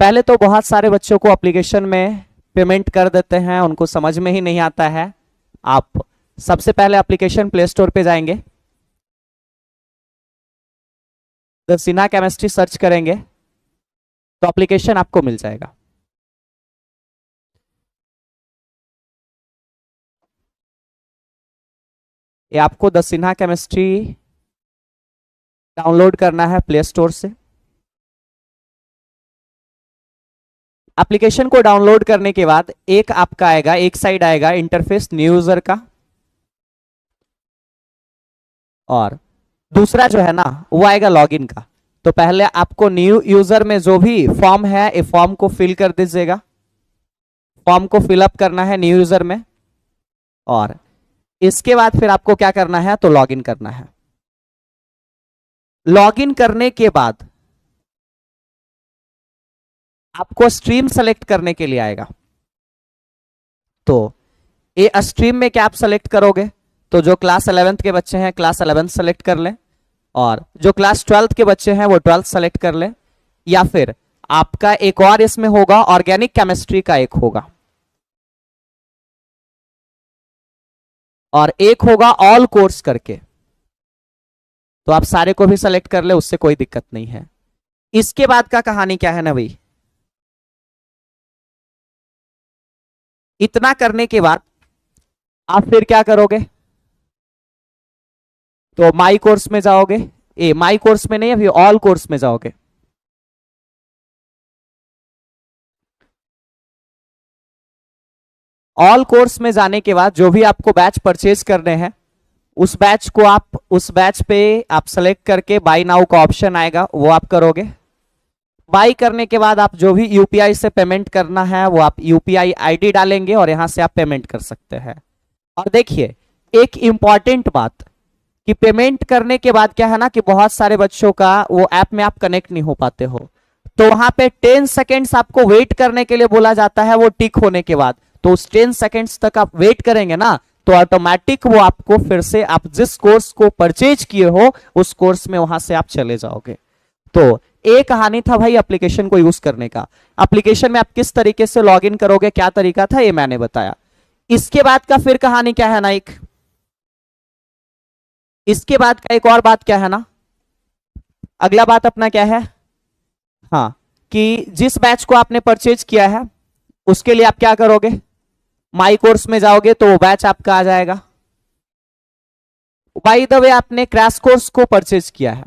पहले तो बहुत सारे बच्चों को एप्लीकेशन में पेमेंट कर देते हैं, उनको समझ में ही नहीं आता है। आप सबसे पहले एप्लीकेशन प्ले स्टोर पे जाएंगे, द सिन्हा केमिस्ट्री सर्च करेंगे तो एप्लीकेशन आपको मिल जाएगा। ये आपको द सिन्हा केमिस्ट्री डाउनलोड करना है प्ले स्टोर से। एप्लीकेशन को डाउनलोड करने के बाद एक आपका आएगा, एक साइड आएगा इंटरफेस न्यू यूजर का, और दूसरा जो है ना वो आएगा लॉगिन का। तो पहले आपको न्यू यूजर में जो भी फॉर्म है ये फॉर्म को फिल कर दीजिएगा, फॉर्म को फिलअप करना है न्यू यूजर में, और इसके बाद फिर आपको क्या करना है तो लॉगिन करना है। लॉगिन करने के बाद आपको स्ट्रीम सेलेक्ट करने के लिए आएगा। तो ये स्ट्रीम में क्या आप सेलेक्ट करोगे, तो जो क्लास 11th के बच्चे हैं क्लास 11th सेलेक्ट कर लें, और जो क्लास 12th के बच्चे हैं वो 12th सेलेक्ट कर लें, या फिर आपका एक और इसमें होगा ऑर्गेनिक केमिस्ट्री का एक होगा, और एक होगा ऑल कोर्स करके। तो आप सारे को भी सेलेक्ट कर ले, उससे कोई दिक्कत नहीं है। इसके बाद का कहानी क्या है ना भाई, इतना करने के बाद आप फिर क्या करोगे, तो माई कोर्स में जाओगे, माई कोर्स में नहीं अभी ऑल कोर्स में जाओगे। ऑल कोर्स में जाने के बाद जो भी आपको बैच परचेज करने हैं उस बैच को आप उस बैच पे आप सेलेक्ट करके बाई नाउ का ऑप्शन आएगा वो आप करोगे। बाई करने के बाद आप जो भी यूपीआई से पेमेंट करना है वो आप यूपीआई आईडी डालेंगे और यहां से आप पेमेंट कर सकते हैं। और देखिए एक इंपॉर्टेंट बात कि पेमेंट करने के बाद क्या है ना कि बहुत सारे बच्चों का वो ऐप में आप कनेक्ट नहीं हो पाते हो, तो वहां पे 10 सेकेंड्स आपको वेट करने के लिए बोला जाता है, वो टिक होने के बाद तो उस 10 सेकेंड्स तक आप वेट करेंगे ना तो ऑटोमेटिक वो आपको फिर से आप जिस कोर्स को परचेज किए हो उस कोर्स में वहां से आप चले जाओगे। तो एक कहानी था भाई एप्लीकेशन को यूज करने का। एप्लीकेशन में आप किस तरीके से लॉगिन करोगे, क्या तरीका था ये मैंने बताया। इसके बाद का फिर कहानी क्या है ना, इसके बाद का एक और बात क्या है ना, अगला बात अपना क्या है, हाँ, कि जिस बैच को आपने परचेज किया है उसके लिए आप क्या करोगे, माई कोर्स में जाओगे तो वो बैच आपका आ जाएगा। बाय द वे आपने क्रैश कोर्स को परचेज किया है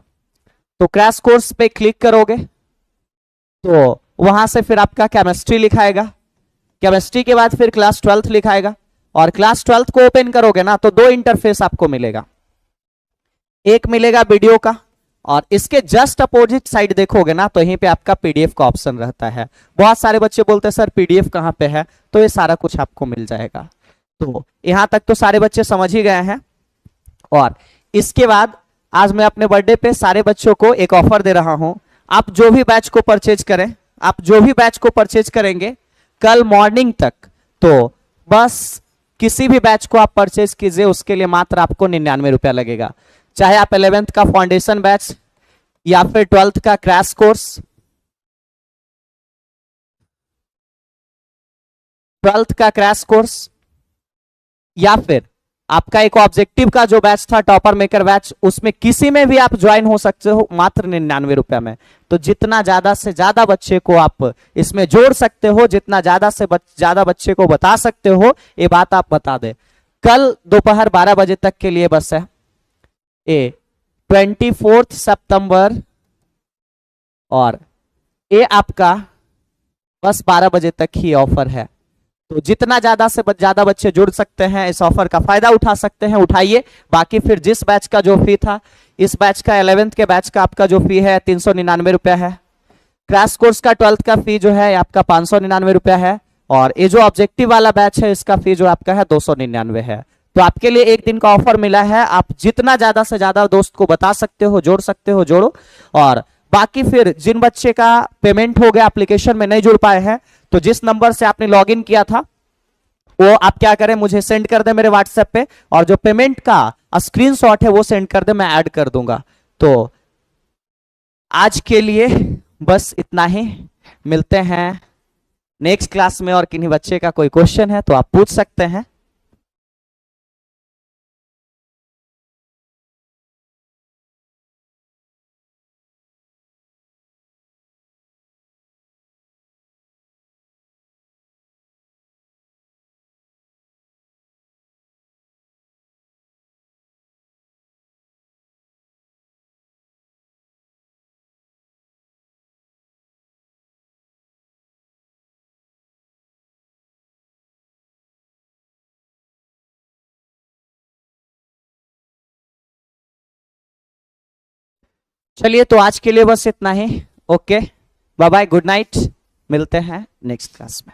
तो क्रैश कोर्स पे क्लिक करोगे तो वहां से फिर आपका केमिस्ट्री लिखाएगा, केमिस्ट्री के बाद फिर क्लास 12th लिखाएगा, और क्लास 12th को ओपन करोगे ना तो दो इंटरफेस आपको मिलेगा, एक मिलेगा वीडियो का और इसके जस्ट अपोजिट साइड देखोगे ना तो यहीं पे आपका पीडीएफ का ऑप्शन रहता है। बहुत सारे बच्चे बोलते हैं सर पीडीएफ कहाँ पे है, तो ये सारा कुछ आपको मिल जाएगा। तो यहां तक तो सारे बच्चे समझ ही गए हैं। और इसके बाद आज मैं अपने बर्थडे पे सारे बच्चों को एक ऑफर दे रहा हूं, आप जो भी बैच को परचेज करें, आप जो भी बैच को परचेज करेंगे कल मॉर्निंग तक, तो बस किसी भी बैच को आप परचेज कीजिए उसके लिए मात्र आपको 99 रुपया लगेगा। चाहे आप 11th का फाउंडेशन बैच या फिर 12th का क्रैश कोर्स, 12th का क्रैश कोर्स, या फिर आपका एक ऑब्जेक्टिव का जो बैच था टॉपर मेकर बैच, उसमें किसी में भी आप ज्वाइन हो सकते हो मात्र 99 रुपया में। तो जितना ज्यादा से ज्यादा बच्चे को आप इसमें जोड़ सकते हो, जितना ज्यादा से ज्यादा बच्चे को बता सकते हो, ये बात आप बता दे। कल दोपहर 12 बजे तक के लिए बस है, 24 सितंबर, और ये आपका बस 12 बजे तक ही ऑफर है। तो जितना ज्यादा से ज्यादा बच्चे जुड़ सकते हैं इस ऑफर का फायदा उठा सकते हैं, उठाइए। बाकी फिर जिस बैच का जो फी था, इस बैच का 11th के बैच का आपका जो फी है 399 रुपया है, क्रैश कोर्स का 12th का फी जो है आपका 599 रुपया है, और ये जो ऑब्जेक्टिव वाला बैच है इसका फी जो आपका है 299 है। तो आपके लिए एक दिन का ऑफर मिला है, आप जितना ज्यादा से ज्यादा दोस्त को बता सकते हो, जोड़ सकते हो, जोड़ो। और बाकी फिर जिन बच्चे का पेमेंट हो गया एप्लीकेशन में नहीं जुड़ पाए हैं, तो जिस नंबर से आपने लॉगिन किया था वो आप क्या करें, मुझे सेंड कर दे मेरे व्हाट्सएप पे, और जो पेमेंट का स्क्रीनशॉट है वो सेंड कर दे, मैं ऐड कर दूंगा। तो आज के लिए बस इतना ही। मिलते हैं नेक्स्ट क्लास में। और किन्हीं बच्चे का कोई क्वेश्चन है तो आप पूछ सकते हैं। चलिए, तो आज के लिए बस इतना ही। Okay, bye bye, good night, मिलते हैं नेक्स्ट क्लास में।